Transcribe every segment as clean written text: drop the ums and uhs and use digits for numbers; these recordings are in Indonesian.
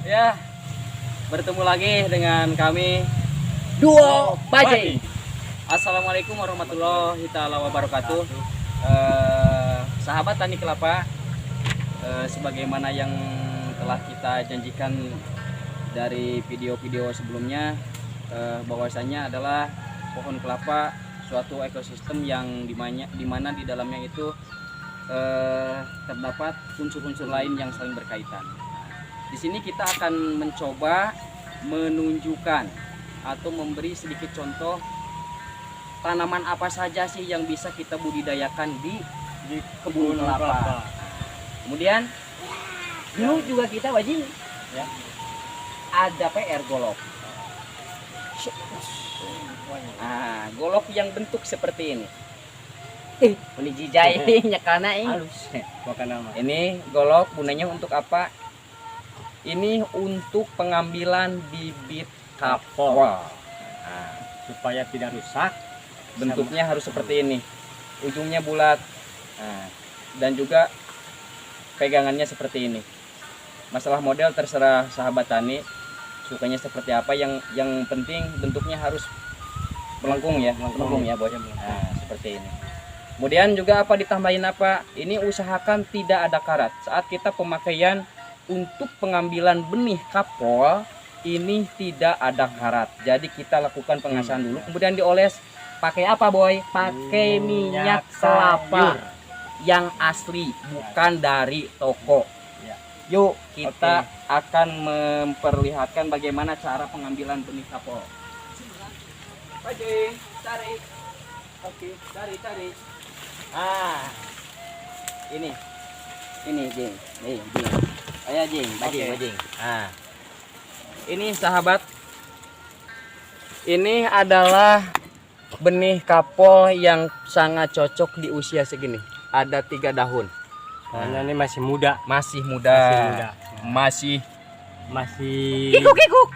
Ya, bertemu lagi dengan kami Duo Bajai. Assalamualaikum warahmatullahi taala wabarakatuh. Sahabat Tani Kelapa, sebagaimana yang telah kita janjikan dari video-video sebelumnya, bahwasanya adalah pohon kelapa suatu ekosistem yang dimana di dalamnya itu terdapat unsur-unsur lain yang saling berkaitan. Di sini kita akan mencoba menunjukkan atau memberi sedikit contoh tanaman apa saja sih yang bisa kita budidayakan di kebun kelapa. Kemudian dulu juga kita wajib ya, ada PR golok. Golok yang bentuk seperti ini. Ini jijai nyakana ini. Halus. Ini golok gunanya untuk apa? Ini untuk pengambilan bibit kapol. Supaya tidak rusak, Bentuknya harus seperti ini. Ujungnya bulat. Dan juga pegangannya seperti ini. Masalah model terserah sahabat tani sukanya seperti apa, yang penting bentuknya harus melengkung ya, bos. Seperti ini. Kemudian juga apa ditambahin apa? Ini usahakan tidak ada karat. Saat kita pemakaian untuk pengambilan benih kapol ini tidak ada karat. Jadi kita lakukan pengasahan dulu, kemudian dioles pakai apa, boy? Pakai minyak kelapa yang asli, bukan dari toko. Yuk kita akan memperlihatkan bagaimana cara pengambilan benih kapol. Bajing, tarik. Oke, tarik. Ini Jing. Jing. Ayo Jing, bajing. Ini sahabat. Ini adalah benih kapol yang sangat cocok di usia segini. Ada 3 daun. karena ini masih muda. Masih muda. Kikuk.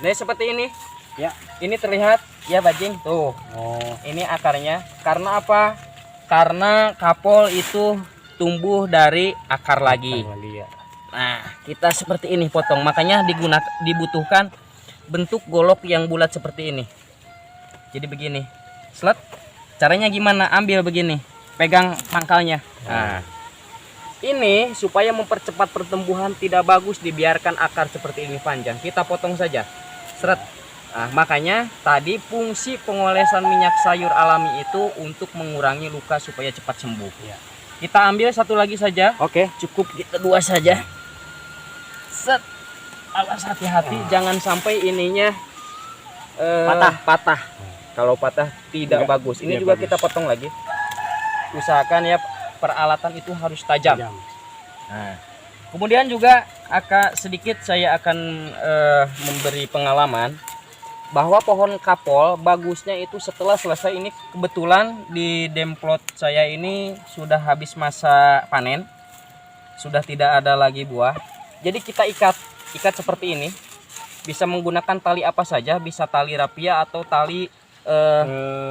Nah, seperti ini. Ya. Ini terlihat ya bajing tuh. Ini akarnya. Karena apa? Karena kapol itu tumbuh dari akar lagi. Nah, kita seperti ini potong. Makanya dibutuhkan bentuk golok yang bulat seperti ini. Jadi begini. Slet. Caranya gimana? Ambil begini. Pegang pangkalnya. Ini supaya mempercepat pertumbuhan tidak bagus dibiarkan akar seperti ini panjang. Kita potong saja. Seret. Makanya tadi fungsi pengolesan minyak sayur alami itu untuk mengurangi luka supaya cepat sembuh. Kita ambil satu lagi saja. Oke. Cukup kita 2 saja. Set. Awas hati-hati jangan sampai ininya patah. Kalau patah tidak bagus. Ini juga kita potong lagi. Usahakan ya peralatan itu harus tajam. Kemudian juga sedikit saya akan memberi pengalaman bahwa pohon kapol bagusnya itu setelah selesai. Ini kebetulan di demplot saya ini sudah habis masa panen, sudah tidak ada lagi buah. Jadi kita ikat seperti ini. Bisa menggunakan tali apa saja, bisa tali rapia atau tali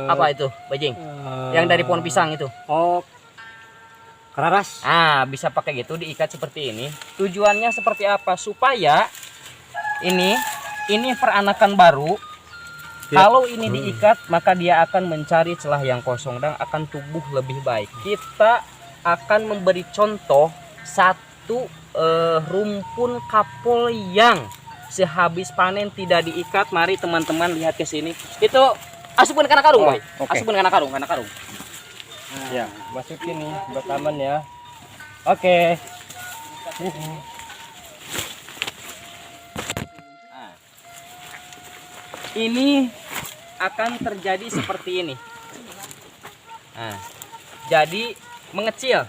apa itu bajing? Yang dari pohon pisang itu. Keraras. Bisa pakai gitu, diikat seperti ini. Tujuannya seperti apa? Supaya ini peranakan baru. Kalau ini diikat, maka dia akan mencari celah yang kosong dan akan tumbuh lebih baik. Kita akan memberi contoh satu rumpun kapol yang sehabis panen tidak diikat. Mari teman-teman lihat ke sini. Itu asupun karena karung, boy. Asupun karena karung. Ya, masukin nih buat aman ya. Oke. Ini akan terjadi seperti ini. Jadi mengecil.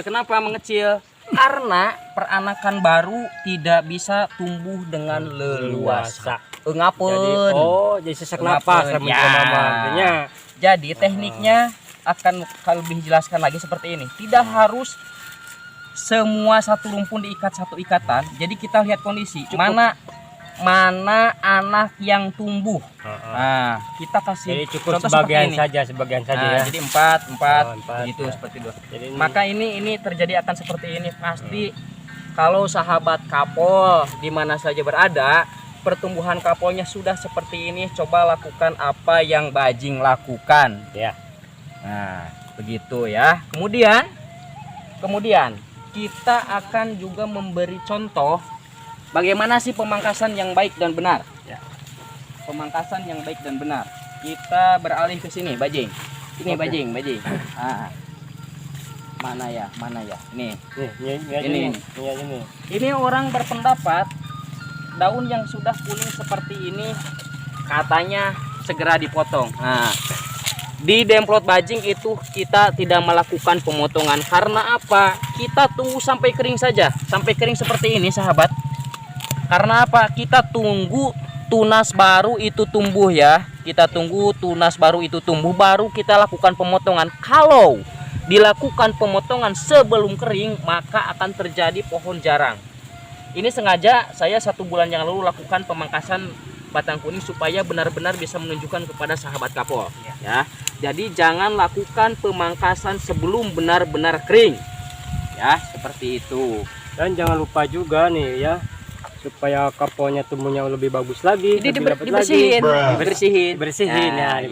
Kenapa mengecil? Karena peranakan baru tidak bisa tumbuh dengan leluasa. Jadi sesak napas ya. Jadi tekniknya akan lebih jelaskan lagi seperti ini. Tidak harus semua satu rumpun diikat satu ikatan. Jadi kita lihat kondisi. Mana anak yang tumbuh. Kita kasih jadi cukup contoh sebagian seperti ini. saja ya. Jadi 4 4 gitu ya. seperti itu. Jadi Maka ini terjadi akan seperti ini pasti kalau sahabat kapol di mana saja berada, pertumbuhan kapolnya sudah seperti ini, coba lakukan apa yang Bajing lakukan. Ya. Nah, begitu ya. Kemudian kita akan juga memberi contoh bagaimana sih pemangkasan yang baik dan benar. Ya. Pemangkasan yang baik dan benar. Kita beralih ke sini, Bajing. Ini Oke. Bajing. Mana ya? Ini. Ini. Ini orang berpendapat daun yang sudah kuning seperti ini katanya segera dipotong. Nah, di Demplot Bajing itu kita tidak melakukan pemotongan karena apa? Kita tunggu sampai kering saja, sampai kering seperti ini, sahabat. Karena apa? Kita tunggu tunas baru itu tumbuh ya. Kita tunggu tunas baru itu tumbuh, baru kita lakukan pemotongan. Kalau dilakukan pemotongan sebelum kering, maka akan terjadi pohon jarang. Ini sengaja saya 1 bulan yang lalu lakukan pemangkasan batang kuning supaya benar-benar bisa menunjukkan kepada sahabat kapol ya. Jadi jangan lakukan pemangkasan sebelum benar-benar kering ya, seperti itu. Dan jangan lupa juga nih ya, supaya kapolnya tumbuhnya lebih bagus lagi, Jadi lebih rapat dibersihin, lagi. dibersihin Dibersihin ya.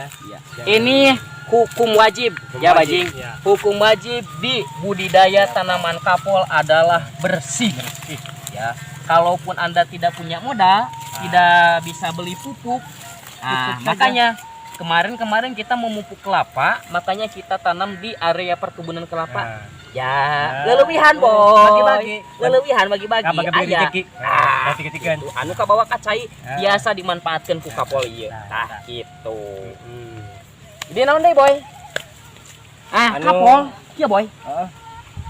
Ya. Ini hukum wajib ya Bajing. Ya. Hukum wajib di budidaya tanaman kapol adalah bersih. Ya. Kalaupun Anda tidak punya modal, tidak bisa beli pupuk. Nah, Pupuk makanya kemarin kita memupuk kelapa, makanya kita tanam di area perkebunan kelapa. Nah. Ya, lelewihan boy. Bagi-bagi. Lelewihan bagi-bagi Bagi-bagi aja. rezeki. Ganti-gantikan. Itu anu kabawa kacai Ah. biasa dimanfaatkan ku kapol ieu. Nah, Tah nah. gitu. Hmm. Jadi naon deui boy? Anu. Kapol, iya boy. Heeh.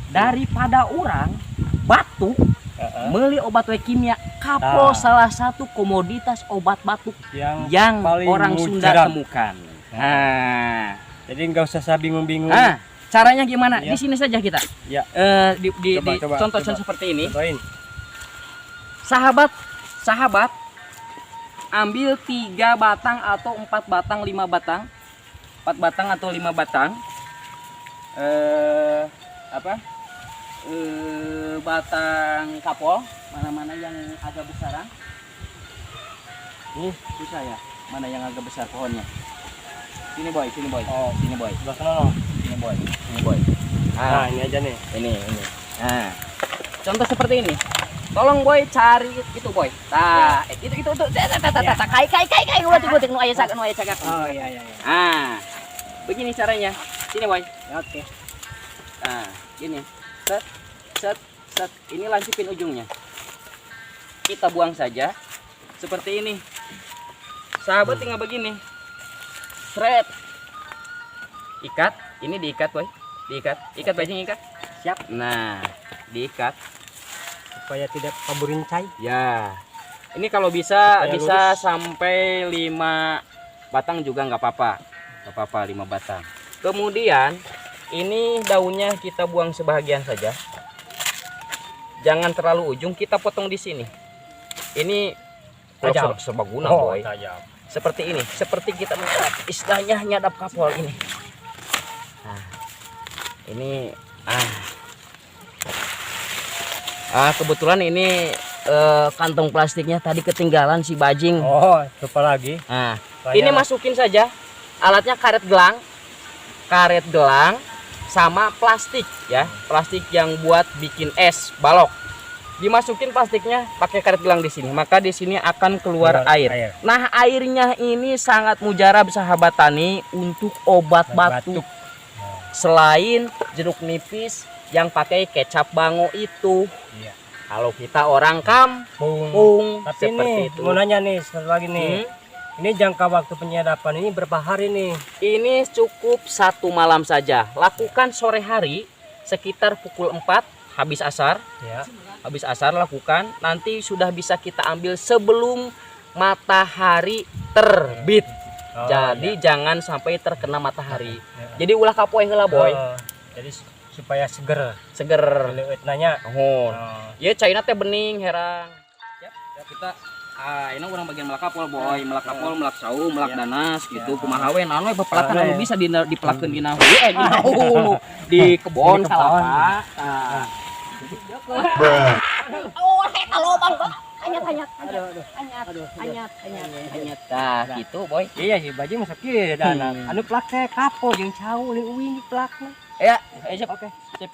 Daripada orang batuk Heeh. beli obat we kimia, kapol Nah. salah satu komoditas obat batuk yang paling orang Sunda mujarab. temukan. Nah, Jadi nggak usah bingung-bingung. caranya gimana? Ya. Di sini saja kita. Ya. Coba, contoh seperti ini. Contohin. Sahabat, ambil 3 batang atau 4 batang, 5 batang, 4 batang atau 5 batang. Batang kapol, mana-mana yang agak besaran. Nih, Susah ya, mana yang agak besar pohonnya. Sini boy. Oh. Sini boy. sebelah sana loh. Sini boy. Nah, ini aja nih. Ini. Nah, contoh seperti ini. Tolong boy cari itu boy. Tah, itu. Kai gutik nu aya saged. Oh iya. Ah. Begini caranya. Sini boy. Ya, oke. Nah, gini. Set. Ini lancipin ujungnya. Kita buang saja. Seperti ini. Sahabat tinggal begini. Sret. Ikat. Ini diikat boy. Ikat Bajing ikat. Siap. Nah, diikat. Supaya tidak kaburin cai. Ya. Ini kalau bisa Supaya bisa lurus. sampai 5 batang juga nggak apa-apa. Nggak apa-apa 5 batang. Kemudian ini daunnya kita buang sebahagian saja. Jangan terlalu ujung, kita potong di sini. Ini Tajam. serbaguna boy. tajam. Seperti ini, seperti kita menyadap, istilahnya nyadap kapol ini. Nah, ini kebetulan ini kantong plastiknya tadi ketinggalan si Bajing. Oh, lupa lagi. Nah, Banyak. ini masukin saja. Alatnya karet gelang sama plastik ya, plastik yang buat bikin es balok. Dimasukin plastiknya pakai karet gelang di sini, maka di sini akan keluar air. Nah, airnya ini sangat mujarab sahabat tani untuk obat batuk. Selain jeruk nipis yang pakai kecap bango itu. Iya. Kalau kita orang kampung Tapi seperti nih, itu. mau nanya nih, satu lagi nih. Ini jangka waktu penyadapan ini berapa hari nih? Ini cukup 1 malam saja. Lakukan sore hari sekitar pukul 4 habis asar. Ya. Habis asar lakukan, nanti sudah bisa kita ambil sebelum matahari terbit. Oh, Jadi iya. jangan sampai terkena matahari. Ya. Jadi ulah kapoe heula boy. Jadi supaya seger. Seger. Leuweut nanya. Oh. Oh. Ya caina teh bening herang. Ya, kita ini urang bagian melakapol boy, melakapol, melak saung, melak danas gitu. Kumaha we naon we bepelakan anu bisa dipelakeun dina hulu di kebon Di kebon. salapa. Nah, Oh, eta lobang, Pak. Anyat. Nah, gitu, Boy. Iya sih, baju masuk kieu dana. Anu plak teh kapo jeung cau ning uwi plakna. Ya, sip. Oke. Sip.